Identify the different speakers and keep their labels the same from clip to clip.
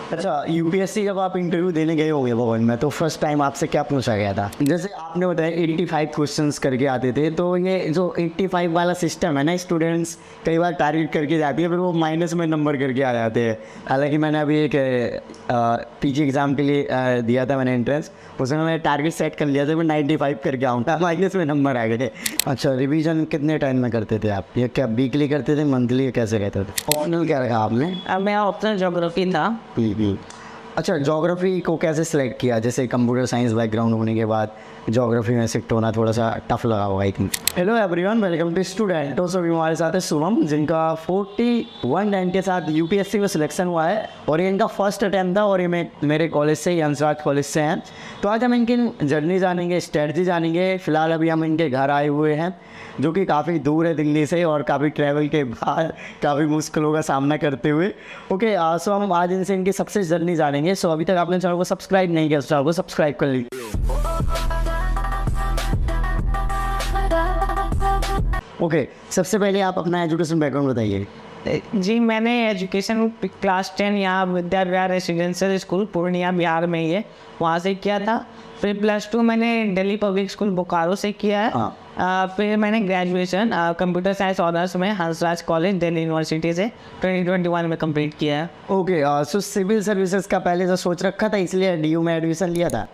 Speaker 1: अच्छा, यूपीएससी जब आप इंटरव्यू देने गए होंगे भवन में, तो फर्स्ट टाइम आपसे क्या पूछा गया था? जैसे आपने बताया 85 क्वेश्चंस करके आते थे, तो ये जो 85 वाला सिस्टम है ना, स्टूडेंट्स कई बार टारगेट करके जाती है, फिर वो माइनस में नंबर करके आ जाते हैं। हालांकि मैंने अभी एक पीजी एग्ज़ाम के लिए दिया था मैंने एंट्रेंस, उसमें मैंने टारगेट सेट कर लिया था, मैं 95 करके आऊँगा, माइनस में नंबर आ गए। अच्छा, रिवीजन कितने टाइम में करते थे आप? ये क्या वीकली करते थे, मंथली, कैसे कहते थे? ऑप्शनल क्या रखा आपने?
Speaker 2: अब मैं ऑप्शनल ज्योग्राफी था।
Speaker 1: अच्छा, ज्योग्राफी को कैसे सिलेक्ट किया? जैसे कंप्यूटर साइंस बैकग्राउंड होने के बाद ज्योग्राफी में शिफ्ट होना थोड़ा सा टफ लगा होगा I think. Hello everyone, welcome to student. तो सभी हमारे साथ है शुभम, जिनका 41 रैंक के साथ यूपीएससी में सिलेक्शन हुआ है और ये इनका फर्स्ट अटैम्प्ट था और ये मेरे कॉलेज से, हंसराज कॉलेज से हैं। तो आज हम इनकी जर्नी जानेंगे, स्ट्रेटजी जानेंगे। फिलहाल अभी हम इनके घर आए हुए हैं, जो कि काफ़ी दूर है दिल्ली से, और काफ़ी ट्रैवल के बाद काफ़ी मुश्किलों का सामना करते हुए। ओके, सो हम आज इनसे इनकी सक्सेस जर्नी जानेंगे। सो अभी तक आपने चैनल को सब्सक्राइब नहीं किया तो चैनल को सब्सक्राइब कर लीजिए। ओके, सबसे पहले आप अपना एजुकेशन बैकग्राउंड बताइए।
Speaker 2: जी, मैंने एजुकेशन क्लास 10 यहाँ विद्या विहार रेसिडेंशियल स्कूल पूर्णिया बिहार में ही है, वहाँ से किया था। फिर +2 मैंने दिल्ली पब्लिक स्कूल बोकारो से किया है। फिर मैंने ग्रेजुएशन कंप्यूटर साइंस ऑनर्स में हंसराज कॉलेज दिल्ली यूनिवर्सिटी से 2021 में कंप्लीट किया है।
Speaker 1: ओके, सो सिविल सर्विसेज का पहले से सोच रखा था, इसलिए डीयू में एडमिशन लिया था?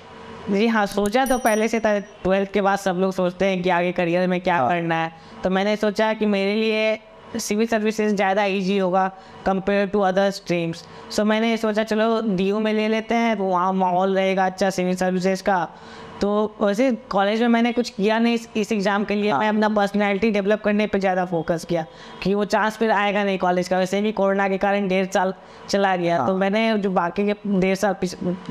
Speaker 2: जी हाँ, सोचा तो पहले से था। 12th के बाद सब लोग सोचते हैं कि आगे करियर में क्या करना है, तो मैंने सोचा कि मेरे लिए सिविल सर्विसेज ज़्यादा इजी होगा कंपेयर टू अदर स्ट्रीम्स। सो मैंने सोचा चलो डीयू में ले लेते हैं, तो वहाँ माहौल रहेगा अच्छा सिविल सर्विसेज का। तो वैसे कॉलेज में मैंने कुछ किया नहीं इस एग्ज़ाम के लिए। मैं अपना पर्सनैलिटी डेवलप करने पे ज़्यादा फोकस किया कि वो चांस फिर आएगा नहीं कॉलेज का। वैसे भी कोरोना के कारण 1.5 साल चला गया, तो मैंने जो बाकी के 1.5 साल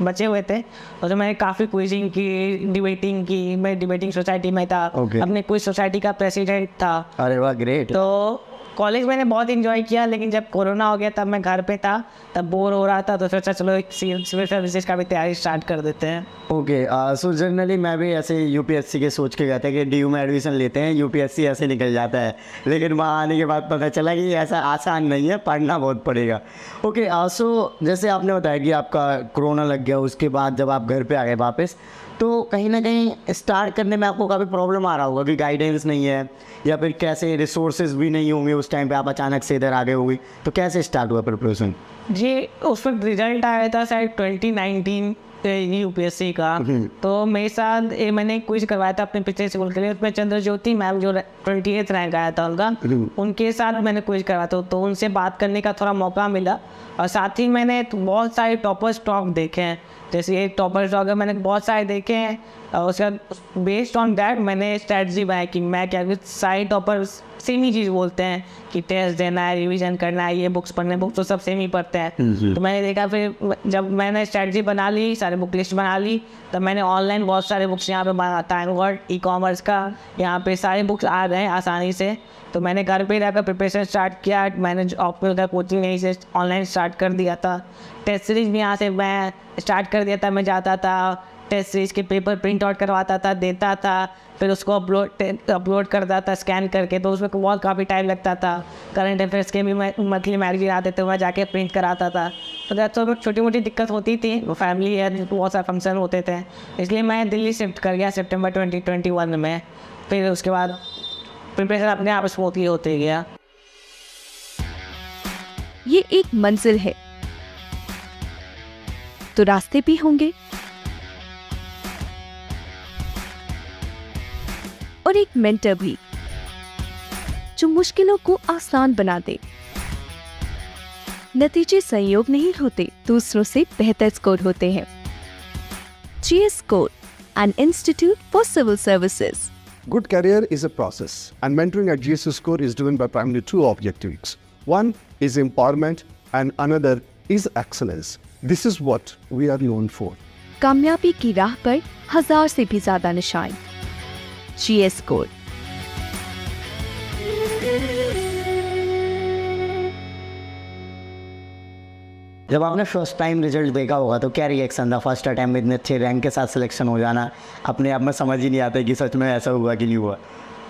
Speaker 2: बचे हुए थे, तो मैंने काफ़ी क्विजिंग की, डिबेटिंग की। मैं डिबेटिंग सोसाइटी में था, अपने क्विज सोसाइटी का प्रेसिडेंट था।
Speaker 1: अरे वाह, ग्रेट।
Speaker 2: तो कॉलेज मैंने बहुत इन्जॉय किया, लेकिन जब कोरोना हो गया तब मैं घर पे था, तब बोर हो रहा था, तो सोचा चलो एक सिविल सर्विसेज का भी तैयारी स्टार्ट कर देते हैं।
Speaker 1: ओके, सो जनरली मैं भी ऐसे यूपीएससी के सोच के गया था कि डीयू में एडमिशन लेते हैं, यूपीएससी ऐसे निकल जाता है, लेकिन वहाँ आने के बाद पता चला कि ऐसा आसान नहीं है, पढ़ना बहुत पड़ेगा। ओके, सो जैसे आपने बताया कि आपका कोरोना लग गया, उसके बाद जब आप घर पे आ गए वापस, तो कहीं ना कहीं स्टार्ट करने में आपको काफ़ी प्रॉब्लम आ रहा होगा कि गाइडेंस नहीं है, या फिर कैसे रिसोर्सेज भी नहीं होंगे उस टाइम पे, आप अचानक से इधर आ गए होगी, तो कैसे स्टार्ट हुआ प्रिपरेशन?
Speaker 2: जी, उस वक्त रिजल्ट आया था शायद 2019 यूपीएससी का। तो मेरे साथ मैंने क्विज करवाया था अपने पिछले स्कूल के लिए, उसमें चंद्रज्योति मैम जो 28th रैंक आया था उनका, उनके साथ मैंने क्विज करवाया था, तो उनसे बात करने का थोड़ा मौका मिला। और साथ ही मैंने बहुत सारे टॉपर स्टॉक देखे हैं, जैसे ये टॉपर स्टॉक है, मैंने बहुत सारे देखे हैं। और उसका बेस्ड ऑन दैट मैंने स्ट्रैटेजी बनाई कि मैं क्या, सारे टॉपर सेम ही चीज़ बोलते हैं कि टेस्ट देना है, रिवीजन करना है, ये बुक्स पढ़ने, बुक्स तो सब सेम ही पढ़ते हैं। तो मैंने देखा, फिर जब मैंने स्ट्रैटेजी बना ली, सारे बुक लिस्ट बना ली, तब मैंने ऑनलाइन बहुत सारे बुक्स यहाँ पे बना, टाइमवर्ड, ई-कॉमर्स का, यहाँ पे सारे बुक्स आ गए आसानी से। तो मैंने घर पे रहकर प्रिपरेशन स्टार्ट किया। मैंने ऑप्शनल का कोचिंग यहीं से ऑनलाइन स्टार्ट कर दिया था। टेस्ट सीरीज भी यहाँ से मैं स्टार्ट कर दिया था। मैं जाता था, टेस्ट सीरीज के पेपर प्रिंट आउट करवाता था, देता था, फिर उसको अपलोड करता था स्कैन करके, तो उसमें बहुत काफ़ी टाइम लगता था। करंट अफेयर्स के भी मैं मंथली मैगजीन आते थे, वहाँ जाके प्रिंट कराता था। तो दैट्स छोटी मोटी दिक्कत होती थी, वो फैमिली है, बहुत सारे फंक्शन होते थे, इसलिए मैं दिल्ली शिफ्ट कर गया सितंबर 2021 में। फिर उसके बाद प्रिपरेशन अपने आप स्मूथली होते गया।
Speaker 3: ये एक मंजिल है तो रास्ते भी होंगे, और एक मेंटर भी जो मुश्किलों को आसान बना दे। नतीजे संयोग नहीं होते, दूसरों से बेहतर स्कोर होते हैं। GS Score, an institute for civil services.
Speaker 4: Good career is a process, and mentoring at GS Score is driven by primarily two objectives. One is empowerment, and another is excellence. This is what we are known for.
Speaker 3: कामयाबी की राह पर 1000 से भी ज्यादा निशान। GS Score।
Speaker 1: जब आपने फर्स्ट टाइम रिजल्ट देखा होगा तो क्या रिएक्शन था? फर्स्ट अटैम्प्ट में इतने अच्छे रैंक के साथ सिलेक्शन हो जाना अपने आप में समझ ही नहीं आता कि सच में ऐसा हुआ कि नहीं हुआ।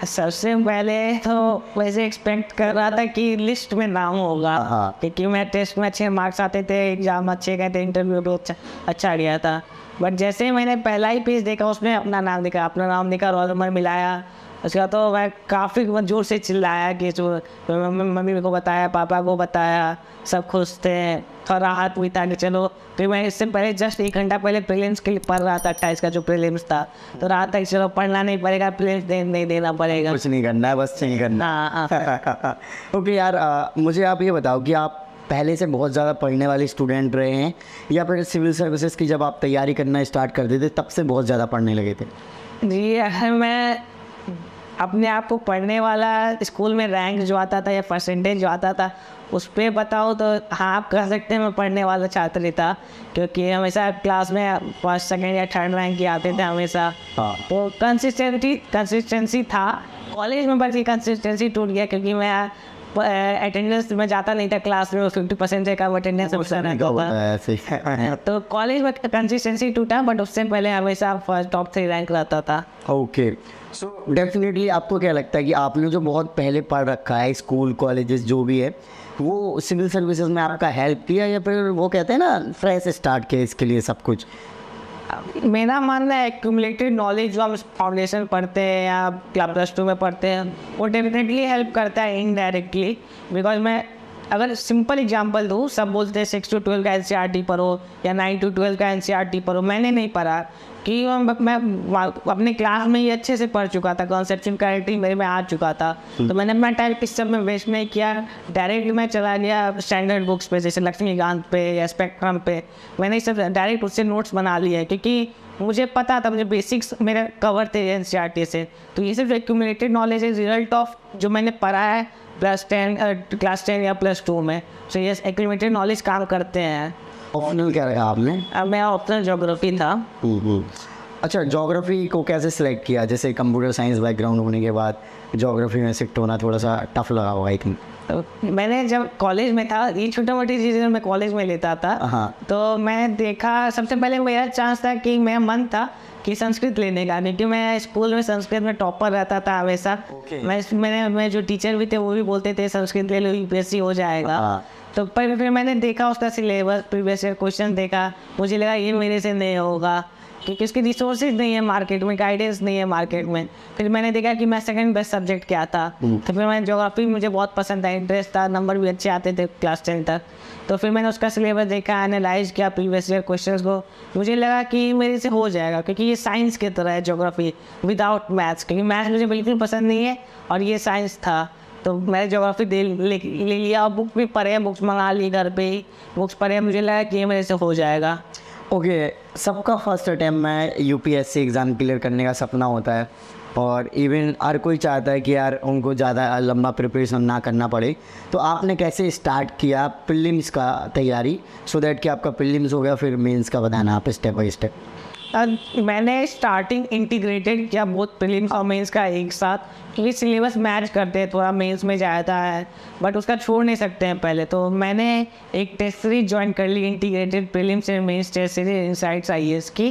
Speaker 2: सबसे पहले तो वैसे एक्सपेक्ट कर रहा था कि लिस्ट में नाम होगा,
Speaker 1: हाँ।
Speaker 2: क्योंकि मैं टेस्ट में अच्छे मार्क्स आते थे, एग्जाम अच्छे गए थे, इंटरव्यू भी अच्छा गया था। बट जैसे ही मैंने पहला ही पेज देखा, उसमें अपना नाम दिखा, रोल नंबर मिलाया, उसके बाद तो मैं काफ़ी जोर से चिल्लाया कि जो मम्मी को बताया, पापा को बताया, सब खुश थे और राहत हुई था कि चलो। फिर मैं इससे पहले जस्ट 1 घंटा पहले प्रीलिम्स के लिए पढ़ रहा था, 28 का जो प्रीलिम्स था, तो रात तक चलो पढ़ना नहीं पड़ेगा, प्रीलिम्स नहीं देना पड़ेगा,
Speaker 1: कुछ नहीं करना है, बस नहीं करना।
Speaker 2: हाँ।
Speaker 1: ओके यार, मुझे आप ये बताओ कि आप पहले से बहुत ज़्यादा पढ़ने वाले स्टूडेंट रहे हैं या फिर सिविल सर्विसेज की जब आप तैयारी करना स्टार्ट कर देते तब से बहुत ज़्यादा पढ़ने लगे थे?
Speaker 2: जी, अगर मैं अपने आप को पढ़ने वाला, स्कूल में रैंक जो आता था या परसेंटेज जो आता था उस पर बताओ तो हाँ, आप कह सकते हैं मैं पढ़ने वाला छात्र ही था, क्योंकि हमेशा क्लास में फर्स्ट, सेकंड या थर्ड रैंक ही आते थे हमेशा।
Speaker 1: हाँ।
Speaker 2: तो कंसिस्टेंसी था। कॉलेज में बल्कि कंसिस्टेंसी टूट गया, क्योंकि मैं अटेंडेंस में जाता नहीं था क्लास में, 50% से कम अटेंडेंस रहता था।
Speaker 1: ऐसे
Speaker 2: तो कॉलेज में कंसिस्टेंसी टूटा, बट उससे पहले हमेशा फर्स्ट टॉप 3 रैंक रहता था।
Speaker 1: ओके, सो डेफिनेटली आपको क्या लगता है कि आपने जो बहुत पहले पढ़ रखा है, स्कूल कॉलेजेस जो भी है, वो सिविल सर्विसेज में आपका हेल्प किया या फिर वो कहते हैं ना फ्रेश स्टार्ट किया इसके लिए सब कुछ?
Speaker 2: मेरा मानना है एक्यूमुलेटेड नॉलेज जो हम फाउंडेशन पढ़ते हैं या +2 में पढ़ते हैं, वो डेफिनेटली हेल्प करता है इनडायरेक्टली। बिकॉज मैं अगर सिंपल एग्जांपल दूँ, सब बोलते हैं 6 to 12 का NCERT पढ़ो या 9 to 12 का NCERT पढ़ो, मैंने नहीं पढ़ा कि मैं अपने क्लास में ही अच्छे से पढ़ चुका था, कॉन्सेप्शन क्लैरिटी मेरे में आ चुका था। तो मैंने अपना टाइम इस सब में वेस्ट नहीं किया, डायरेक्ट मैं चला गया स्टैंडर्ड बुक्स पे, जैसे लक्ष्मीकांत पे या स्पेक्ट्रम पे। मैंने सब डायरेक्ट उससे नोट्स बना लिए, क्योंकि मुझे पता था, मुझे बेसिक्स मेरे कवर थे NCERT से। तो ये सिर्फ एक्यूमुलेटेड नॉलेज है, रिजल्ट ऑफ जो मैंने पढ़ा है क्लास 10 या +2 में। सो ये एक्यूमुलेटेड नॉलेज काम करते हैं।
Speaker 1: ऑप्शनल क्या रखा आपने?
Speaker 2: अब मैं ऑप्शनल ज्योग्राफी था।
Speaker 1: अच्छा, ज्योग्राफी को कैसे सिलेक्ट किया? जैसे कंप्यूटर साइंस बैकग्राउंड होने के बाद ज्योग्राफी में शिफ्ट होना थोड़ा सा टफ लगा होगा आई थिंक।
Speaker 2: तो मैंने जब कॉलेज में था, ये छोटी मोटी चीज़ें मैं कॉलेज में लेता था।
Speaker 1: हाँ।
Speaker 2: तो मैं देखा, सबसे पहले मेरा चांस था कि मेरा मन था कि संस्कृत लेने का, क्योंकि मैं स्कूल में संस्कृत में टॉपर रहता था हमेशा।
Speaker 1: Okay.
Speaker 2: मैं जो टीचर भी थे वो भी बोलते थे संस्कृत ले लो, UPSC हो जाएगा।
Speaker 1: हाँ।
Speaker 2: तो पर फिर मैंने देखा उसका सिलेबस, प्रीवियस ईयर क्वेश्चन देखा, मुझे लगा ये मेरे से नहीं होगा, क्योंकि उसके रिसोर्सेज नहीं है मार्केट में, गाइडेंस नहीं है मार्केट में। फिर मैंने देखा कि मैं सेकंड बेस्ट सब्जेक्ट क्या था, तो फिर मैंने ज्योग्राफी, मुझे बहुत पसंद था, इंटरेस्ट था, नंबर भी अच्छे आते थे क्लास 10 तक। तो फिर मैंने उसका सिलेबस देखा, एनालाइज किया प्रीवियस ईयर क्वेश्चंस को, मुझे लगा कि मेरे से हो जाएगा, क्योंकि ये साइंस की तरह है ज्योग्राफी विदाउट मैथ्स, क्योंकि मैथ्स मुझे बिल्कुल पसंद नहीं है और ये साइंस था। तो मैंने ज्योग्राफी ले लिया, बुक भी पढ़े, बुक्स मंगा ली, घर पे ही बुक्स पढ़े, मुझे लगा कि ये मेरे से हो जाएगा।
Speaker 1: ओके, सबका फर्स्ट अटैम्प्ट में UPSC एग्ज़ाम क्लियर करने का सपना होता है, और इवन हर कोई चाहता है कि यार उनको ज़्यादा लंबा प्रिपरेशन ना करना पड़े। तो आपने कैसे स्टार्ट किया प्रीलिम्स का तैयारी, सो दैट कि आपका प्रीलिम्स हो गया, फिर मेंस का बताना आप स्टेप बाय स्टेप?
Speaker 2: मैंने स्टार्टिंग इंटीग्रेटेड किया बोथ प्रीलिम्स और मेंस का एक साथ, क्योंकि सिलेबस मैच करते हैं, थोड़ा मेंस में जाता है बट उसका छोड़ नहीं सकते हैं पहले। तो मैंने एक टेस्ट सीरीज ज्वाइन कर ली, integrated prelims and mains test series Insights IAS की।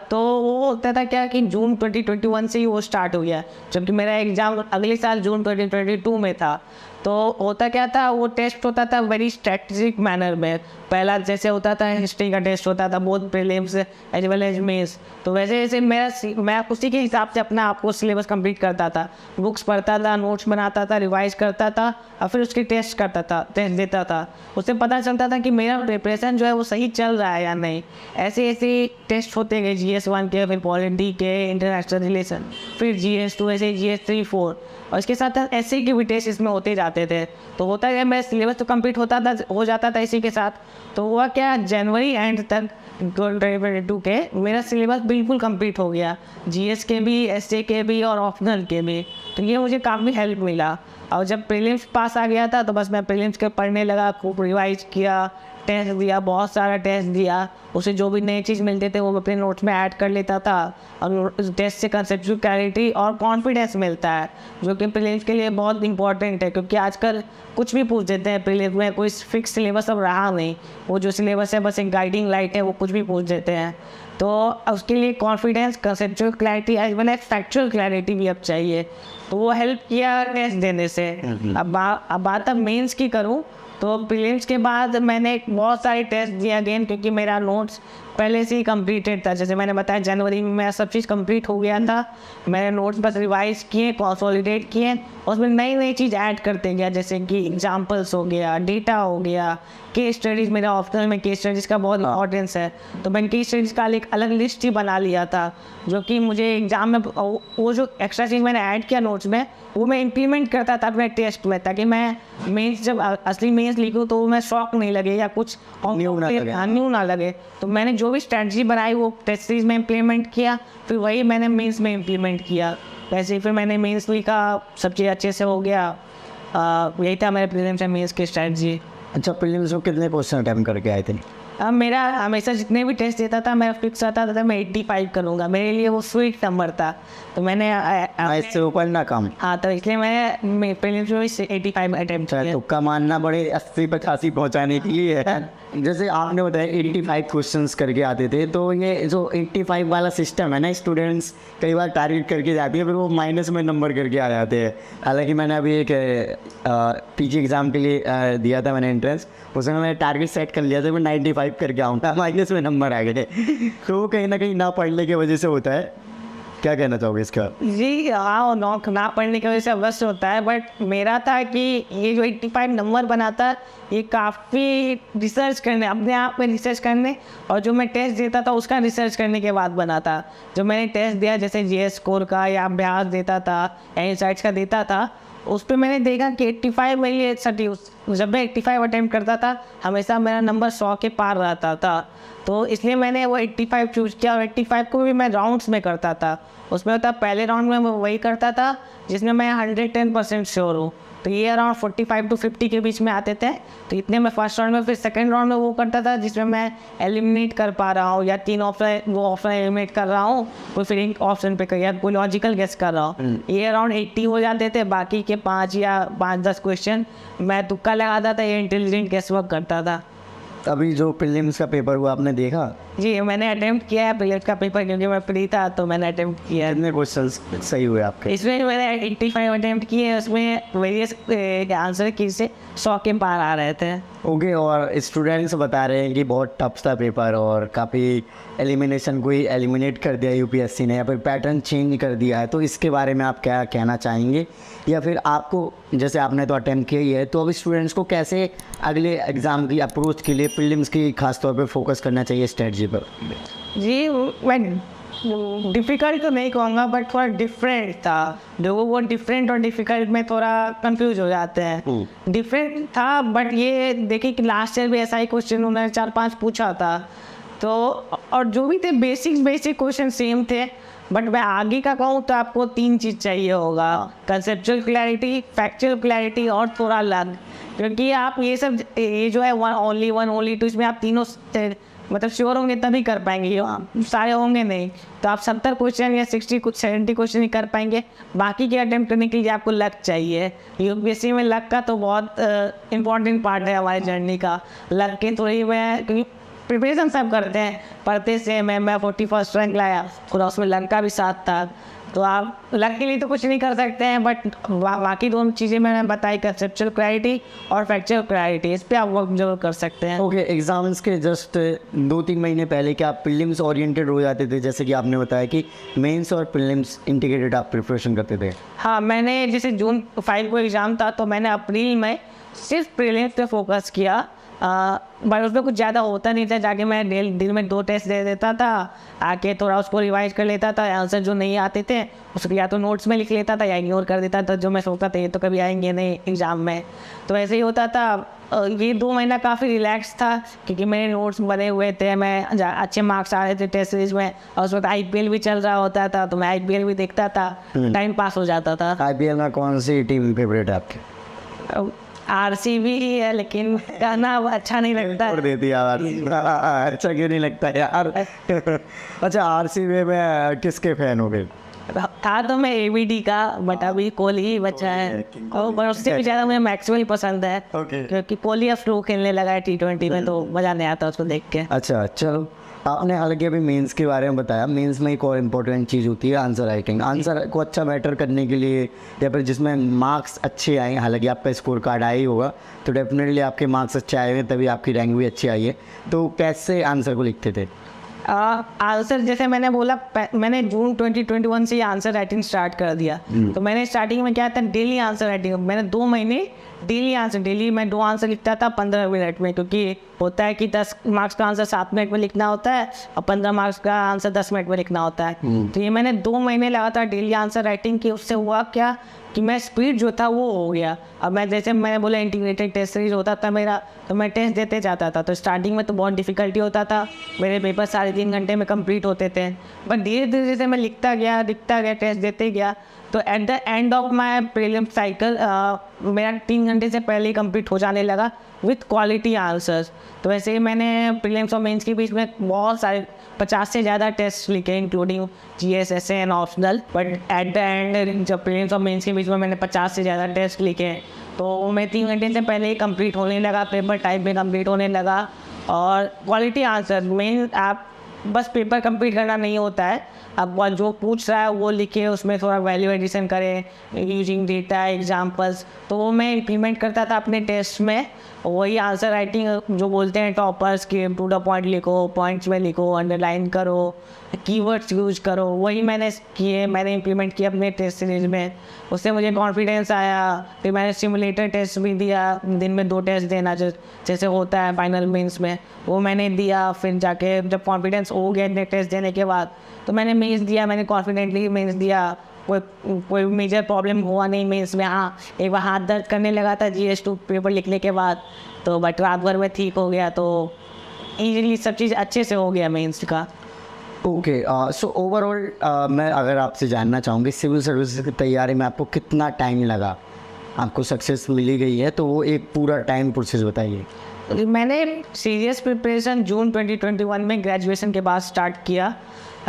Speaker 2: तो वो होता था क्या कि जून 2021 से ही वो स्टार्ट हो गया, जबकि मेरा एग्ज़ाम अगले साल जून 2022 में था। तो होता क्या था, वो टेस्ट होता था वेरी स्ट्रेटजिक मैनर में। पहला जैसे होता था हिस्ट्री का टेस्ट होता था, both prelims as well as mains. तो वैसे जैसे मैं उसी के हिसाब से अपना आपको सिलेबस कंप्लीट करता था, बुक्स पढ़ता था, नोट्स बनाता था, रिवाइज करता था और फिर उसकी टेस्ट करता था, टेस्ट देता था। उससे पता चलता था कि मेरा प्रिपरेशन जो है वो सही चल रहा है या नहीं। ऐसे ऐसे टेस्ट होते गए, GS1 के, फिर पॉलिटी के, इंटरनेशनल रिलेशन, फिर GS2, ऐसे GS3, 4, और इसके साथ साथ ऐसे के भी टेस्ट इसमें होते जाते थे। तो होता है मेरा सिलेबस तो कंप्लीट हो जाता था इसी के साथ। तो हुआ क्या, जनवरी एंड तक 2022 के मेरा सिलेबस बिल्कुल कंप्लीट हो गया, GS के भी, SA के भी और ऑप्शनल के भी। तो ये मुझे काफ़ी हेल्प मिला। और जब प्रीलिम्स पास आ गया था तो बस मैं प्रीलिम्स के पढ़ने लगा, खूब रिवाइज किया, टेस्ट दिया, बहुत सारा टेस्ट दिया, उसे जो भी नई चीज़ मिलते थे वो अपने नोट्स में ऐड कर लेता था। और उस टेस्ट से कंसेप्चुअल क्लैरिटी और कॉन्फिडेंस मिलता है, जो कि प्रीलिम्स के लिए बहुत इंपॉर्टेंट है, क्योंकि आजकल कुछ भी पूछ देते हैं प्रीलिम्स में, कोई फिक्स सिलेबस अब रहा नहीं। वो जो सिलेबस है बस एक गाइडिंग लाइट है, वो कुछ भी पूछ देते हैं। तो उसके लिए confidence, conceptual clarity as well as factual clarity भी अब चाहिए। तो वो हेल्प किया टेस्ट देने से। अब बात मेंस की करूँ तो प्रीलिम्स के बाद मैंने बहुत सारे टेस्ट दिए अगेन, क्योंकि मेरा नोट्स पहले से ही कंप्लीटेड था। जैसे मैंने बताया जनवरी में मेरा सब चीज़ कंप्लीट हो गया था। मैंने नोट्स बस रिवाइज किए, कंसोलिडेट किए, उसमें नई नई चीज़ ऐड करते गया, जैसे कि एग्जांपल्स हो गया, डेटा हो गया, केस स्टडीज़। मेरा ऑप्शनल में केस स्टडीज़ का बहुत इंपॉर्टेंस है, तो मैंने केस स्टडीज़ का एक अलग लिस्ट ही बना लिया था, जो कि मुझे एग्ज़ाम में वो जो एक्स्ट्रा चीज़ मैंने ऐड किया नोट्स में वो मैं इम्प्लीमेंट करता था अपने टेस्ट में, ताकि मैं मेंस जब असली मेंस लिखूँ तो मैं शॉक नहीं लगे या कुछ न्यू ना लगे। तो मैंने जो भी स्ट्रैटेजी बनाई वो टेस्ट सीरीज में इम्प्लीमेंट किया, फिर वही मैंने मेंस में इम्प्लीमेंट किया। वैसे ही फिर मैंने मेंस लिखा, सब चीज़ अच्छे से हो गया। यही था मेरे प्रीलिम्स एंड मेंस की स्ट्रैटेजी।
Speaker 1: अच्छा, प्रीलिम्स में कितने क्वेश्चन अटेम्प्ट करके आए थे?
Speaker 2: अब मेरा हमेशा जितने भी टेस्ट देता था मेरा फिक्स आता था मैं 85 करूँगा, मेरे लिए वो स्वीट नंबर था। तो मैंने
Speaker 1: इससे ऊपर ना कम?
Speaker 2: हाँ, तो इसलिए मैं प्रीलिम्स में 85 अटेम्प्ट किया।
Speaker 1: तुक्का मानना बड़े 80-85 पहुँचाने के लिए है। जैसे आपने बताया 85 क्वेश्चंस करके आते थे, तो ये जो 85 वाला सिस्टम है ना, स्टूडेंट्स कई बार टारगेट करके जाते हैं, फिर वो माइनस में नंबर करके आ जाते हैं। हालांकि मैंने अभी एक पीजी एग्ज़ाम के लिए दिया था मैंने एंट्रेंस, उसमें मैंने टारगेट सेट कर लिया था मैं 95 करके आऊँगा, माइनस में नंबर आ गए। तो वो कहीं ना कहीं ना पढ़ने की वजह से होता है। क्या कहना चाहोगे इसका?
Speaker 2: जी हाँ, ना पढ़ने की वजह से अवश्य होता है, बट मेरा था कि ये जो 85 नंबर बनाता ये काफ़ी रिसर्च करने, अपने आप में रिसर्च करने, और जो मैं टेस्ट देता था उसका रिसर्च करने के बाद बना था। जो मैंने टेस्ट दिया जैसे जीएस स्कोर का या अभ्यास देता था, इनसाइट्स का देता था, उस पर मैंने देखा कि 85 मेरी जब मैं 85 अटैम्प्ट करता था हमेशा मेरा नंबर 100 के पार रहता था। तो इसलिए मैंने वो 85 चूज़ किया, और 85 को भी मैं राउंड्स में करता था। उसमें होता पहले राउंड में मैं वही करता था जिसमें मैं 110% श्योर हूँ, तो ये अराउंड 45 to 50 के बीच में आते थे। तो इतने मैं फर्स्ट राउंड में, फिर सेकंड राउंड में वो करता था जिसमें मैं एलिमिनेट कर पा रहा हूँ, या 3 ऑप्शन वो ऑप्शन एलिमिनेट कर रहा हूँ, कोई फिर एक ऑप्शन पे या कोई लॉजिकल गेस कर रहा हूँ। ये अराउंड 80 हो जाते थे। बाकी के 5 या 5-10 क्वेश्चन मैं तुक्का लगाता था, ये इंटेलिजेंट गेस वर्क करता था।
Speaker 1: अभी जो प्रीलिम्स का पेपर हुआ आपने देखा?
Speaker 2: जी, मैंने अटेम्प्ट किया है प्रीलिम्स का पेपर, क्योंकि मैं फ्री था तो मैंने अटेम्प्ट किया है।
Speaker 1: कितने क्वेश्चंस सही हुए आपके?
Speaker 2: इसमें मैंने 85 अटेम्प्ट किए, उसमें वेरियस आंसर की से 100 के पार आ रहे थे।
Speaker 1: ओके, और स्टूडेंट्स बता रहे हैं कि बहुत टफ था पेपर और काफ़ी एलिमिनेशन कोई एलिमिनेट कर दिया यूपीएससी ने, या फिर पैटर्न चेंज कर दिया है, तो इसके बारे में आप क्या कहना चाहेंगे? या फिर आपको, जैसे आपने तो अटेम्प्ट किया ही है, तो अब स्टूडेंट्स को कैसे अगले एग्ज़ाम की अप्रोच के लिए प्रीलिम्स की खास तौर पे फोकस करना चाहिए स्ट्रेटजी पर?
Speaker 2: जी, मैं डिफ़िकल्ट तो नहीं कहूँगा, बट थोड़ा डिफरेंट था। लोगों को डिफरेंट और डिफ़िकल्ट में थोड़ा कंफ्यूज हो जाते हैं। डिफरेंट था, बट ये देखिए कि लास्ट ईयर भी ऐसा ही क्वेश्चन उन्होंने 4-5 पूछा था, तो और जो भी थे बेसिक क्वेश्चन सेम थे। बट मैं आगे का कहूँ तो आपको 3 चीज़ चाहिए होगा, कंसेप्चुअल क्लैरिटी, फैक्चुअल क्लैरिटी और थोड़ा लक। क्योंकि आप ये जो है ओनली टू, इसमें आप तीनों मतलब श्योर होंगे तभी कर पाएंगे, ये सारे होंगे नहीं। तो आप 70 क्वेश्चन या 60-70 क्वेश्चन ही कर पाएंगे। बाकी के अटेम्प्ट करने के लिए आपको लक चाहिए। यूपीएससी में लक का तो बहुत इंपॉर्टेंट पार्ट है हमारी जर्नी का। लक के थ्रू ही मैं, क्योंकि प्रिपरेशन सब करते हैं, पढ़ते से मैं 41st रैंक लाया, पूरा उसमें लक का भी साथ था। तो आप लक के लिए तो कुछ नहीं कर सकते हैं, बट बाकी 2 चीज़ें मैंने बताई, कंसेप्चुअल क्लैरिटी और फैक्चुअल क्लैरिटी, इस पर आप वर्क जरूर कर सकते हैं।
Speaker 1: ओके, एग्जाम्स के जस्ट 2-3 महीने पहले क्या आप प्रीलिम्स ओरिएंटेड हो जाते थे, जैसे कि आपने बताया कि मेंस और प्रीलिम्स इंटीग्रेटेड आप प्रिपरेशन करते थे?
Speaker 2: हाँ, मैंने जैसे जून 5 को एग्ज़ाम था, तो मैंने अप्रैल में सिर्फ प्रीलिम्स पे फोकस किया। बट उसमें कुछ ज़्यादा होता नहीं था, जाके मैं दिन में 2 टेस्ट दे देता था, आके थोड़ा उसको रिवाइज कर लेता था, आंसर जो नहीं आते थे उसको या तो नोट्स में लिख लेता था या इग्नोर कर देता था, जो मैं सोचता था ये तो कभी आएंगे नहीं एग्ज़ाम में। तो ऐसे ही होता था। ये 2 महीना काफ़ी रिलैक्स था, क्योंकि मेरे नोट्स बने हुए थे, मैं अच्छे मार्क्स आ रहे थे टेस्ट सीरीज में, और उस वक्त IPL भी चल रहा होता था, तो मैं IPL भी देखता था, टाइम पास हो जाता था।
Speaker 1: IPL में कौन सी टीम फेवरेट है आपकी?
Speaker 2: आरसीबी ही है, लेकिन गाना अब अच्छा नहीं लगता
Speaker 1: छोड़
Speaker 2: है।
Speaker 1: देती यार अच्छा क्यों नहीं लगता यार अच्छा आरसीबी में किसके फैन हो गए?
Speaker 2: था तो मैं एबीडी का, बट अभी कोहली ही बचा है। और but उससे भी ज़्यादा मुझे मैक्सवेल पसंद है,
Speaker 1: Okay.
Speaker 2: क्योंकि कोहली अब स्लो खेलने लगा है T20 में, तो मज़ा नहीं आता उसको देख के।
Speaker 1: अच्छा चलो, आपने हालांकि अभी मेंस के बारे में बताया। मेंस में एक और इम्पोर्टेंट चीज़ होती है आंसर राइटिंग। आंसर को अच्छा मैटर करने के लिए या फिर जिसमें मार्क्स अच्छे आए, हालांकि आपका स्कोर कार्ड आया ही होगा, तो डेफिनेटली आपके मार्क्स अच्छे आए हुए तभी आपकी रैंक भी अच्छी आई है। तो कैसे आंसर को लिखते थे?
Speaker 2: आंसर जैसे मैंने बोला, मैंने जून 2021 से आंसर राइटिंग स्टार्ट कर दिया। तो मैंने स्टार्टिंग में क्या था, डेली आंसर राइटिंग। मैंने 2 महीने डेली मैं 2 आंसर लिखता था 15 मिनट में, क्योंकि होता है कि 10 मार्क्स का आंसर 7 मिनट में लिखना होता है और 15 मार्क्स का आंसर 10 मिनट में लिखना होता है। तो ये मैंने 2 महीने लगातार डेली आंसर राइटिंग की। उससे हुआ क्या कि मैं स्पीड जो था वो हो गया। अब मैं जैसे मैंने बोला इंटीग्रेटेड टेस्ट सीरीज होता था मेरा, तो मैं टेस्ट देते जाता था। तो स्टार्टिंग में तो बहुत डिफ़िकल्टी होता था, मेरे पेपर 3.5 घंटे में कंप्लीट होते थे। बट धीरे धीरे जैसे मैं लिखता गया टेस्ट देते गया, तो at the end of my prelim cycle मेरा 3 घंटे से पहले ही कंप्लीट हो जाने लगा विथ क्वालिटी आंसर्स। तो वैसे ही मैंने प्रीलिम्स और मेंस के बीच में बहुत सारे 50 से ज़्यादा टेस्ट लिखे, including GS, SA and optional. But at the end जब प्रीलिम्स और मेंस के बीच में मैंने 50 से ज़्यादा टेस्ट लिखे, तो मैं 3 घंटे से पहले ही कंप्लीट होने लगा, पेपर टाइम में कंप्लीट होने लगा। और क्वालिटी आंसर मेन, आप बस पेपर कंप्लीट करना नहीं होता है, अब वो जो पूछ रहा है वो लिखे, उसमें थोड़ा वैल्यू एडिशन करें यूजिंग डेटा एग्जांपल्स। तो वो मैं इम्प्लीमेंट करता था अपने टेस्ट में। वही आंसर राइटिंग जो बोलते हैं टॉपर्स के, टू द पॉइंट लिखो, पॉइंट्स में लिखो, अंडरलाइन करो, कीवर्ड्स यूज करो, वही मैंने इम्प्लीमेंट किया अपने टेस्ट सीरीज में। उससे मुझे कॉन्फिडेंस आया। फिर मैंने सिमुलेटर टेस्ट भी दिया, दिन में 2 टेस्ट देना जैसे होता है फाइनल मेंस में, वो मैंने दिया। फिर जाके जब कॉन्फिडेंस हो गया इतने टेस्ट देने के बाद, तो मैंने मेंस दिया, मैंने कॉन्फिडेंटली मेंस दिया। कोई मेजर प्रॉब्लम हुआ नहीं मेंस में। हाँ, एक बार हाथ दर्द करने लगा था GS2 पेपर लिखने के बाद, तो बट रात भर में ठीक हो गया। तो ईजिली सब चीज़ अच्छे से हो गया मेंस का।
Speaker 1: ओके, सो ओवरऑल मैं अगर आपसे जानना चाहूँगी सिविल सर्विसेज की तैयारी में आपको कितना टाइम लगा? आपको सक्सेस मिली गई है तो वो एक पूरा टाइम प्रोसेस बताइए।
Speaker 2: मैंने सीरियस प्रिपरेशन जून 2021 में ग्रेजुएशन के बाद स्टार्ट किया।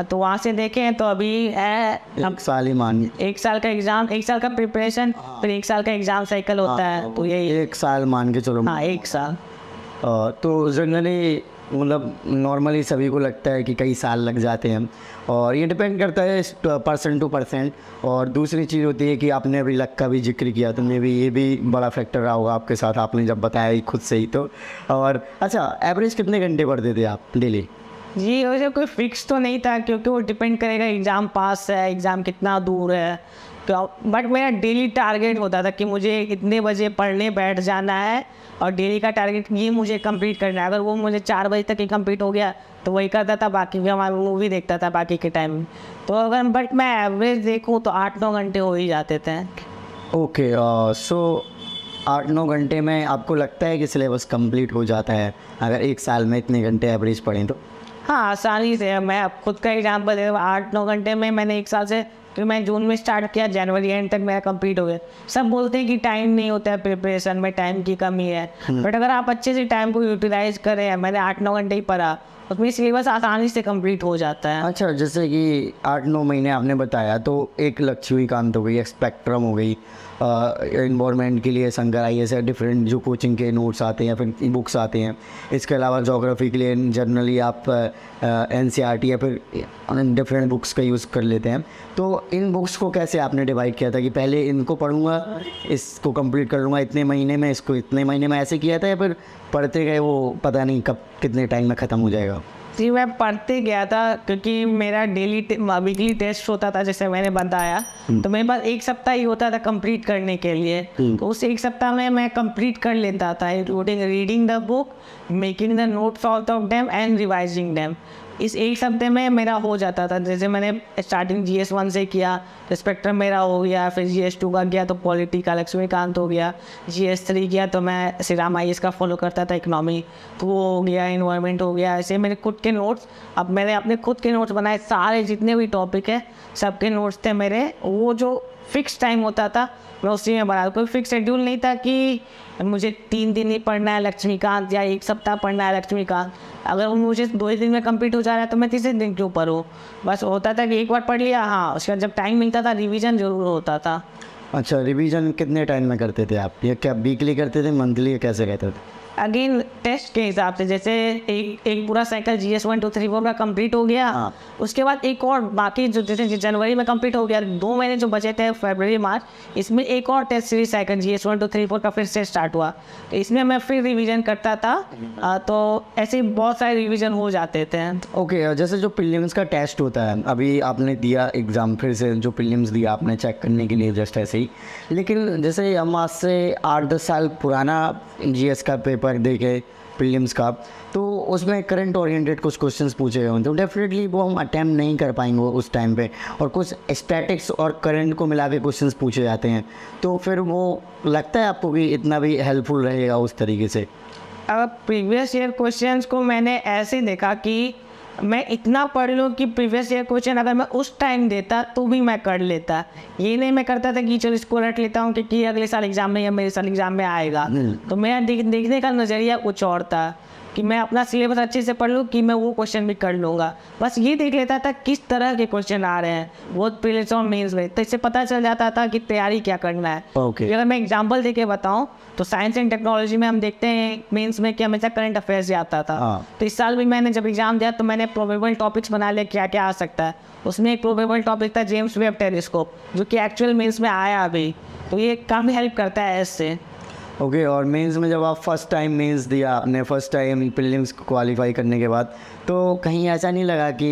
Speaker 2: तो वहाँ से देखें तो अभी है
Speaker 1: 1 साल ही मानिए।
Speaker 2: 1 साल का एग्ज़ाम, 1 साल का प्रिपरेशन, फिर 1 साल का एग्ज़ाम साइकिल होता है। तो यही
Speaker 1: 1 साल मान के चलो।
Speaker 2: हाँ, 1 साल।
Speaker 1: तो जनरली मतलब नॉर्मली सभी को लगता है कि कई साल लग जाते हैं, और ये डिपेंड करता है पर्सन टू पर्सन। और दूसरी चीज़ होती है कि आपने अभी लक का भी जिक्र किया, तो मे भी ये भी बड़ा फैक्टर रहा होगा आपके साथ, आपने जब बताया ही खुद से ही। तो और अच्छा, एवरेज कितने घंटे पढ़ते थे आप डेली?
Speaker 2: जी, वैसे कोई फिक्स तो नहीं था, क्योंकि वो डिपेंड करेगा एग्ज़ाम पास है, एग्ज़ाम कितना दूर है। तो बट मेरा डेली टारगेट होता था कि मुझे इतने बजे पढ़ने बैठ जाना है, और डेली का टारगेट ये मुझे कंप्लीट करना है। अगर वो मुझे 4 बजे तक ही कंप्लीट हो गया तो वही करता था, बाकी भी हमारा मूवी देखता था बाकी के टाइम में। तो अगर बट मैं एवरेज देखूँ तो 8-9 घंटे हो ही जाते थे।
Speaker 1: ओके, सो 8-9 घंटे में आपको लगता है कि सिलेबस कंप्लीट हो जाता है अगर 1 साल में इतने घंटे एवरेज पढ़ें तो?
Speaker 2: हाँ, आसानी से। मैं अब खुद का एग्जाम्पल दे, 8-9 घंटे में मैंने 1 साल से, फिर मैं जून में स्टार्ट किया, जनवरी एंड तक मेरा कंप्लीट हो गया। सब बोलते हैं कि टाइम नहीं होता है प्रिपरेशन में, टाइम की कमी है। बट अगर आप अच्छे से टाइम को यूटिलाइज करें, मैंने 8-9 घंटे ही पढ़ा, उसमें सिलेबस आसानी से कंप्लीट हो जाता है।
Speaker 1: अच्छा, जैसे कि 8-9 महीने आपने बताया, तो एक लक्ष्मीकांत हो गई, एक स्पेक्ट्रम हो गई, इन्वायरमेंट के लिए शंकर IAS है, डिफरेंट जो कोचिंग के नोट्स आते हैं, फिर बुक्स आते हैं। इसके अलावा जोग्राफी के लिए जनरली आप NCERT या फिर डिफरेंट बुक्स का यूज़ कर लेते हैं। तो इन बुक्स को कैसे आपने डिवाइड किया था कि पहले इनको पढ़ूंगा, इसको कंप्लीट कर लूँगा इतने महीने में, इसको इतने महीने में, ऐसे किया था, या फिर पढ़ते गए वो पता नहीं कब कितने टाइम में ख़त्म हो जाएगा?
Speaker 2: जी, मैं पढ़ते गया था, क्योंकि मेरा वीकली टेस्ट होता था जैसे मैंने बताया। तो मेरे पास 1 सप्ताह ही होता था कंप्लीट करने के लिए। तो उस 1 सप्ताह में मैं कंप्लीट कर लेता था, including reading the book, making the notes out of them and revising them. इस 1 सप्ताह में मेरा हो जाता था। जैसे मैंने स्टार्टिंग GS1 से किया तो स्पेक्ट्रम मेरा हो गया, फिर GS2 का गया तो पॉलिटी का लक्ष्मीकांत हो गया, GS3 किया तो मैं श्री राम IAS का फॉलो करता था, इकोनॉमी, तो वो हो गया, इन्वायरमेंट हो गया। ऐसे मेरे खुद के नोट्स, अब मैंने अपने खुद के नोट्स बनाए, सारे जितने भी टॉपिक है सबके नोट्स थे मेरे। वो जो फिक्स टाइम होता था, मैं उसी में बना, कोई फिक्स शेड्यूल नहीं था कि मुझे 3 दिन ही पढ़ना है लक्ष्मीकांत या 1 सप्ताह पढ़ना है लक्ष्मीकांत। अगर वो मुझे 2 ही दिन में कंप्लीट हो जा रहा है तो मैं तीसरे दिन क्यों पढूं। बस होता था कि एक बार पढ़ लिया, हाँ उसके बाद जब टाइम मिलता था रिवीजन ज़रूर होता था।
Speaker 1: अच्छा, रिवीजन कितने टाइम में करते थे आप? ये क्या वीकली करते थे, मंथली, कैसे कहते थे?
Speaker 2: अगेन टेस्ट के हिसाब से, जैसे एक पूरा साइकिल GS 1 2 3 4 का कंप्लीट हो गया,
Speaker 1: हाँ।
Speaker 2: उसके बाद एक और बाकी जो जैसे जनवरी में कंप्लीट हो गया, 2 महीने जो बचे थे फरवरी मार्च, इसमें एक और टेस्ट सीरीज साइकिल GS 1 2 3 4 का फिर से स्टार्ट हुआ, तो इसमें मैं फिर रिवीजन करता था। तो ऐसे बहुत सारे रिवीजन हो जाते थे।
Speaker 1: ओके, जैसे जो प्रीलिम्स का टेस्ट होता है, अभी आपने दिया एग्ज़ाम, फिर से जो प्रीलिम्स दिया आपने चेक करने के लिए जस्ट ऐसे ही, लेकिन जैसे हम आज से 8-10 साल पुराना GS का पेपर देखे प्रीलिम्स का, तो उसमें करंट ओरिएंटेड कुछ क्वेश्चंस पूछे गए, तो डेफिनेटली वो हम अटैम्प्ट नहीं कर पाएंगे उस टाइम पे, और कुछ स्टैटिक्स और करंट को मिला के क्वेश्चंस पूछे जाते हैं, तो फिर वो लगता है आपको कि इतना भी हेल्पफुल रहेगा उस तरीके से?
Speaker 2: अब प्रीवियस ईयर क्वेश्चंस को मैंने ऐसे देखा कि मैं इतना पढ़ लूँ कि प्रीवियस ईयर क्वेश्चन अगर मैं उस टाइम देता तो भी मैं कर लेता। ये नहीं मैं करता था कि चलो इसको रट लेता हूँ कि अगले साल एग्ज़ाम में या मेरे साल एग्ज़ाम में आएगा। तो मेरा देखने का नज़रिया कुछ और था कि मैं अपना सिलेबस अच्छे से पढ़ लूँ कि मैं वो क्वेश्चन भी कर लूँगा। बस ये देख लेता था किस तरह के क्वेश्चन आ रहे हैं वो प्रीलिम्स और मेंस में, तो इससे पता चल जाता था कि तैयारी क्या करना है।
Speaker 1: ओके।
Speaker 2: अगर मैं एग्जांपल देके बताऊं तो साइंस एंड टेक्नोलॉजी में हम देखते हैं मेंस में कि हमेशा करंट अफेयर्स से आता था।
Speaker 1: हाँ।
Speaker 2: तो इस साल भी मैंने जब एग्जाम दिया तो मैंने प्रोबेबल टॉपिक्स बना लिया क्या क्या आ सकता है। उसमें एक प्रोबेबल टॉपिक था जेम्स वेब टेलीस्कोप, जो कि एक्चुअल मेंस में आया अभी, तो ये काफ़ी हेल्प करता है इससे।
Speaker 1: ओके, और मेंस में जब आप फर्स्ट टाइम मेंस दिया आपने, फर्स्ट टाइम प्रीलिम्स को क्वालिफाई करने के बाद, तो कहीं ऐसा नहीं लगा कि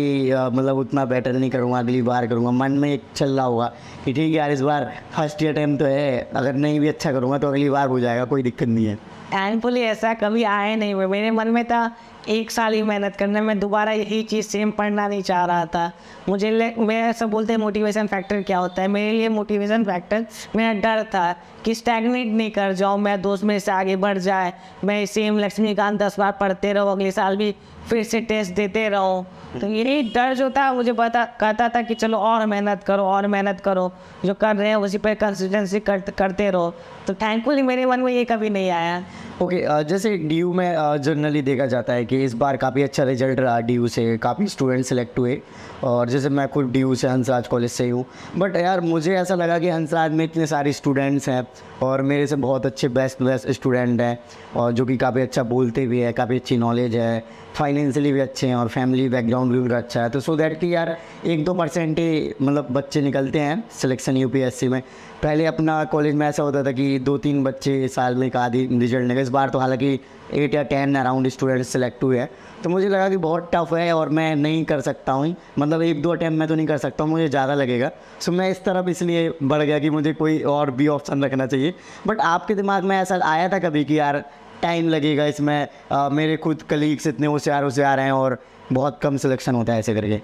Speaker 1: मतलब उतना बेटर नहीं करूँगा, अगली बार करूँगा? मन में एक चल रहा होगा कि ठीक है यार, इस बार फर्स्ट अटैम्प्ट तो है, अगर नहीं भी अच्छा करूँगा तो अगली बार हो जाएगा, कोई दिक्कत नहीं है?
Speaker 2: थैंकफुली ऐसा कभी आया नहीं। मेरे मन में था 1 साल ही मेहनत करना, मैं दोबारा यही चीज़ सेम पढ़ना नहीं चाह रहा था। मैं ऐसा बोलते हैं मोटिवेशन फैक्टर क्या होता है, मेरे लिए मोटिवेशन फैक्टर मेरा डर था कि स्टैग्नेट नहीं कर जाऊँ, मैं दोस्त मेरे से आगे बढ़ जाए, मैं सेम लक्ष्मीकांत 10 बार पढ़ते रहूँ, अगले साल भी फिर से टेस्ट देते रहूँ। तो यही डर जो था मुझे कहता था कि चलो और मेहनत करो और मेहनत करो, जो कर रहे हैं उसी पर कंसिस्टेंसी करते रहो। तो थैंकफुली मेरे मन में ये कभी नहीं आया।
Speaker 1: ओके, जैसे DU में जनरली देखा जाता है कि इस बार काफ़ी अच्छा रिजल्ट रहा, DU से काफ़ी स्टूडेंट सेलेक्ट हुए, और जैसे मैं खुद DU से हंसराज कॉलेज से ही हूँ, बट यार मुझे ऐसा लगा कि हंसराज में इतने सारे स्टूडेंट्स हैं और मेरे से बहुत अच्छे बेस्ट स्टूडेंट हैं, और जो कि काफ़ी अच्छा बोलते भी है, काफ़ी अच्छी नॉलेज है, फाइनेंशियली भी अच्छे हैं और फैमिली बैकग्राउंड भी उनका अच्छा है, तो सो दैट कि यार 1-2% ही मतलब बच्चे निकलते हैं सिलेक्शन UPSC में। पहले अपना कॉलेज में ऐसा होता था कि 2-3 बच्चे साल में एक आधी रिजल्ट निकले, इस बार तो हालांकि 8 या 10 अराउंड स्टूडेंट सेलेक्ट हुए हैं, तो मुझे लगा कि बहुत टफ है और मैं नहीं कर सकता हूँ, मतलब 1-2 अटैम्प्ट मैं तो नहीं कर सकता हूँ, मुझे ज़्यादा लगेगा। सो मैं इस तरफ इसलिए बढ़ गया कि मुझे कोई और भी ऑप्शन रखना चाहिए। बट आपके दिमाग में ऐसा आया था कभी कि यार टाइम लगेगा इसमें, मेरे खुद कलीग्स इतने होशियार हैं और बहुत कम सिलेक्शन होता है ऐसे करके?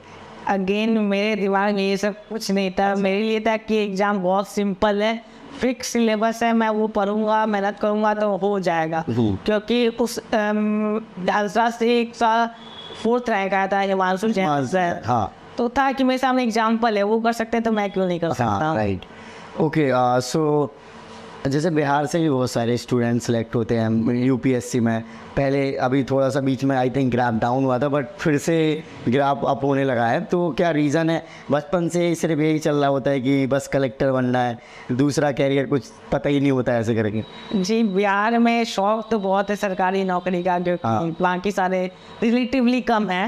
Speaker 2: अगेन मेरे दिमाग में ये सब कुछ नहीं था। मेरे लिए था कि एग्ज़ाम बहुत सिंपल है, फिक्स सिलेबस है, मैं वो पढ़ूंगा, मेहनत करूंगा तो हो जाएगा। क्योंकि उस डांसरा से 1 साल 4th रैंक आया था हिमांशु जैन से,
Speaker 1: हाँ,
Speaker 2: तो था कि मेरे सामने एग्जाम्पल है, वो कर सकते हैं तो मैं क्यों नहीं कर सकता।
Speaker 1: हाँ, राइट। ओके, सो जैसे बिहार से भी बहुत सारे स्टूडेंट सेलेक्ट होते हैं UPSC में। पहले अभी थोड़ा सा बीच में आई थिंक ग्राफ डाउन हुआ था, बट फिर से ग्राफ अप होने लगा है, तो क्या रीज़न है? बचपन से सिर्फ यही चल रहा होता है कि बस कलेक्टर बनना है, दूसरा कैरियर कुछ पता ही नहीं होता है ऐसे करके?
Speaker 2: जी, बिहार में शौक तो बहुत है सरकारी नौकरी का, जो बाकी सारे रिलेटिवली कम है।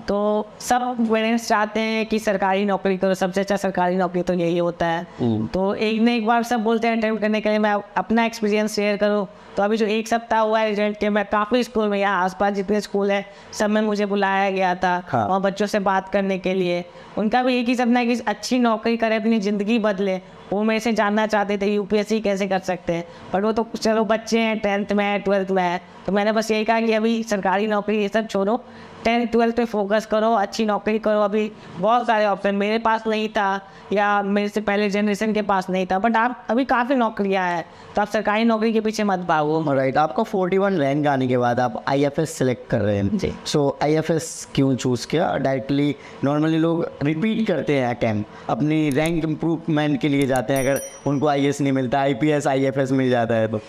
Speaker 2: तो सब पेरेंट्स चाहते हैं कि सरकारी नौकरी करो, सबसे अच्छा सरकारी नौकरी तो यही होता है। तो एक न एक बार सब बोलते हैं अटेम्प्ट करने के लिए। मैं अपना एक्सपीरियंस शेयर करूँ तो अभी जो 1 सप्ताह हुआ है रिजल्ट के, मैं काफ़ी स्कूल में, यहाँ आसपास जितने स्कूल है सब में मुझे बुलाया गया था और बच्चों से बात करने के लिए। उनका भी एक ही सपना है कि अच्छी नौकरी करे, अपनी ज़िंदगी बदले। वो मेरे से जानना चाहते थे UPSC कैसे कर सकते हैं, पर वो तो चलो बच्चे हैं, 10th में है, 12th में है, तो मैंने बस यही कहा कि अभी सरकारी नौकरी ये सब छोड़ो, 10th-12th पे फोकस करो, अच्छी नौकरी करो। अभी बहुत सारे ऑप्शन मेरे पास नहीं था या मेरे से पहले जनरेशन के पास नहीं था, बट आप अभी काफ़ी नौकरियाँ हैं, तो आप सरकारी नौकरी के पीछे मत भागो।
Speaker 1: राइट, आपका 41 रैंक आने के बाद आप IFS सेलेक्ट कर रहे हैं।
Speaker 2: जी।
Speaker 1: सो IFS क्यों चूज़ किया? डायरेक्टली नॉर्मली लोग रिपीट करते हैं अटैम्प्ट, अपनी रैंक इम्प्रूवमेंट के लिए जाते हैं, अगर उनको IAS नहीं मिलता, IPS IFS मिल जाता है तो।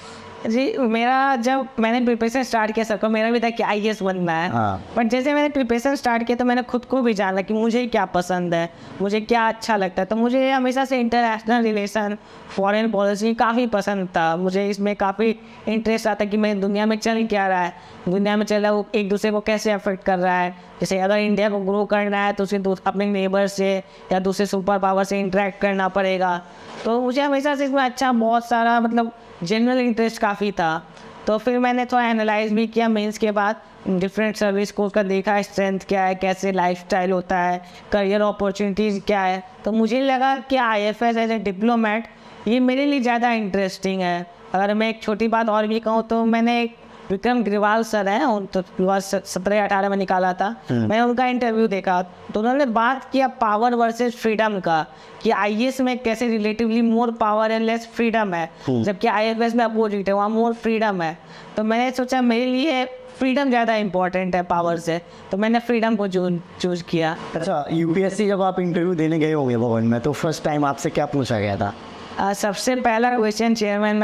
Speaker 2: जी, मेरा जब मैंने प्रिपरेशन स्टार्ट किया, सबको मेरा भी था कि IAS बनना है।
Speaker 1: हाँ।
Speaker 2: बट जैसे मैंने प्रिपरेशन स्टार्ट किया तो मैंने खुद को भी जाना कि मुझे क्या पसंद है, मुझे क्या अच्छा लगता है। तो मुझे हमेशा से इंटरनेशनल रिलेशन, फॉरेन पॉलिसी काफ़ी पसंद था। मुझे इसमें काफ़ी इंटरेस्ट आता कि मैं दुनिया में चल क्या रहा है, दुनिया में चल रहा है वो एक दूसरे को कैसे अफेक्ट कर रहा है। जैसे अगर इंडिया को ग्रो करना है तो उसे अपने नेबर से या दूसरे सुपर पावर से इंटरेक्ट करना पड़ेगा। तो मुझे हमेशा से इसमें अच्छा बहुत सारा मतलब जनरल इंटरेस्ट काफ़ी था। तो फिर मैंने थोड़ा एनालाइज भी किया मेंस के बाद, डिफरेंट सर्विस कोर्स का देखा, स्ट्रेंथ क्या है, कैसे लाइफस्टाइल होता है, करियर अपॉर्चुनिटीज़ क्या है। तो मुझे लगा कि IFS एज ए डिप्लोमेट ये मेरे लिए ज़्यादा इंटरेस्टिंग है। अगर मैं एक छोटी बात और भी कहूँ तो मैंने एक विक्रम ग्रेवाल सर हैं, उन तो 2017-18 में निकाला था, मैंने उनका इंटरव्यू देखा तो उन्होंने बात किया पावर वर्सेस फ्रीडम का, कि IAS में कैसे relatively more power and less freedom है, जबकि IFS में अपोजिट है, वहाँ मोर फ्रीडम है। तो मैंने सोचा मेरे लिए फ्रीडम ज़्यादा इंपॉर्टेंट है पावर से, तो मैंने फ्रीडम को चूज़ किया।
Speaker 1: अच्छा, UPSC जब आप इंटरव्यू देने गए होंगे भवन में, तो फर्स्ट टाइम आपसे क्या पूछा गया था?
Speaker 2: सबसे पहला क्वेश्चन चेयरमैन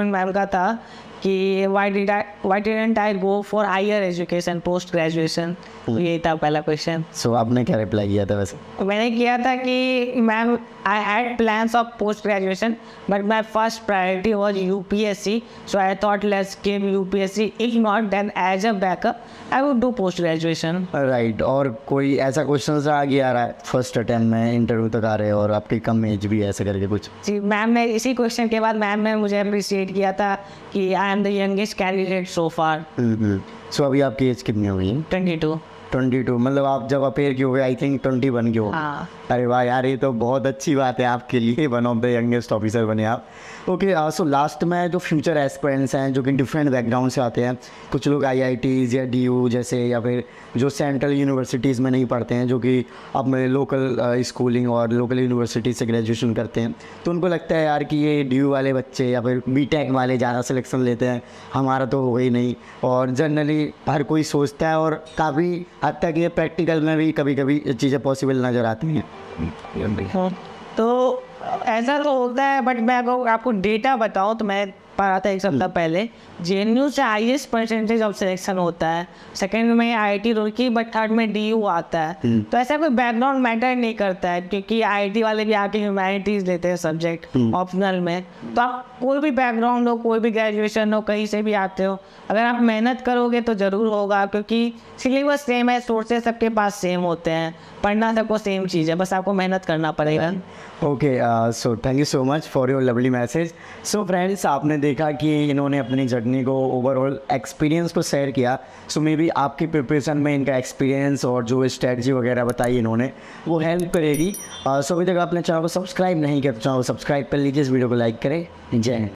Speaker 2: मैम का था कि why didn't I go for higher education post graduation? ये था पहला क्वेश्चन।
Speaker 1: सो आपने क्या रिप्लाई किया था वैसे?
Speaker 2: मैंने किया था कि ma'am I had plans of post graduation but my first priority was UPSC, so I thought let's give UPSC, if not then as a backup I would do post graduation.
Speaker 1: Right, और कोई ऐसा question आ रहा है first attempt में interview तक आ रहे हैं और आपकी कम एज भी है, ऐसे करके कुछ?
Speaker 2: जी, मैम ने इसी क्वेश्चन के बाद मैम ने मुझे अप्रिशिएट किया था कि I am the youngest candidate so far.
Speaker 1: So अभी आपकी एज कितनी हो गई?
Speaker 2: 22।
Speaker 1: मतलब आप जब अपेयर की हो गए आई थिंक 21 के हो।
Speaker 2: हाँ।
Speaker 1: अरे वाह यार, ये तो बहुत अच्छी बात है आपके लिए, one of the youngest officer बने आप। ओके, सो लास्ट में जो फ्यूचर एस्पिरेंट्स हैं जो कि डिफरेंट बैकग्राउंड से आते हैं, कुछ लोग IITs या DU जैसे, या फिर जो सेंट्रल यूनिवर्सिटीज़ में नहीं पढ़ते हैं, जो कि अपने लोकल स्कूलिंग और लोकल यूनिवर्सिटी से ग्रेजुएशन करते हैं, तो उनको लगता है यार कि ये DU वाले बच्चे या फिर BTech वाले ज़्यादा सिलेक्शन लेते हैं, हमारा तो हो ही नहीं। और जनरली हर कोई सोचता है, और काफ़ी हद तक ये प्रैक्टिकल में भी कभी कभी चीज़ें पॉसिबल नज़र आती हैं।
Speaker 2: तो ऐसा तो होता है, बट मैं अगर आपको डेटा बताऊं तो मैं पढ़ा था एक सप्ताह पहले, JNU से हाईएस्ट परसेंटेज ऑफ सिलेक्शन होता है, सेकंड में IIT रुड़की, बट थर्ड में DU आता है। तो ऐसा कोई बैकग्राउंड मैटर नहीं करता है, क्योंकि IIT वाले भी आके ह्यूमैनिटीज़ लेते हैं सब्जेक्ट ऑप्शनल में। तो आप कोई भी बैकग्राउंड हो, कोई भी ग्रेजुएशन हो, कहीं से भी आते हो, अगर आप मेहनत करोगे तो ज़रूर होगा, क्योंकि सिलेबस सेम है, सोर्सेज सबके पास सेम होते हैं, पढ़ना सबको सेम चीज़ है, बस आपको मेहनत करना पड़ेगा।
Speaker 1: Okay, so thank you so much for your lovely message. So friends, आपने देखा कि इन्होंने अपनी जर्नी को, ओवरऑल एक्सपीरियंस को शेयर किया। सो मे बी आपकी प्रिपरेशन में इनका एक्सपीरियंस और जो स्ट्रेटजी वगैरह बताई इन्होंने, वो हेल्प करेगी। सो अभी तक आपने चैनल को सब्सक्राइब नहीं किया तो चैनल को सब्सक्राइब कर लीजिए, इस वीडियो को लाइक करें। जय हिंद।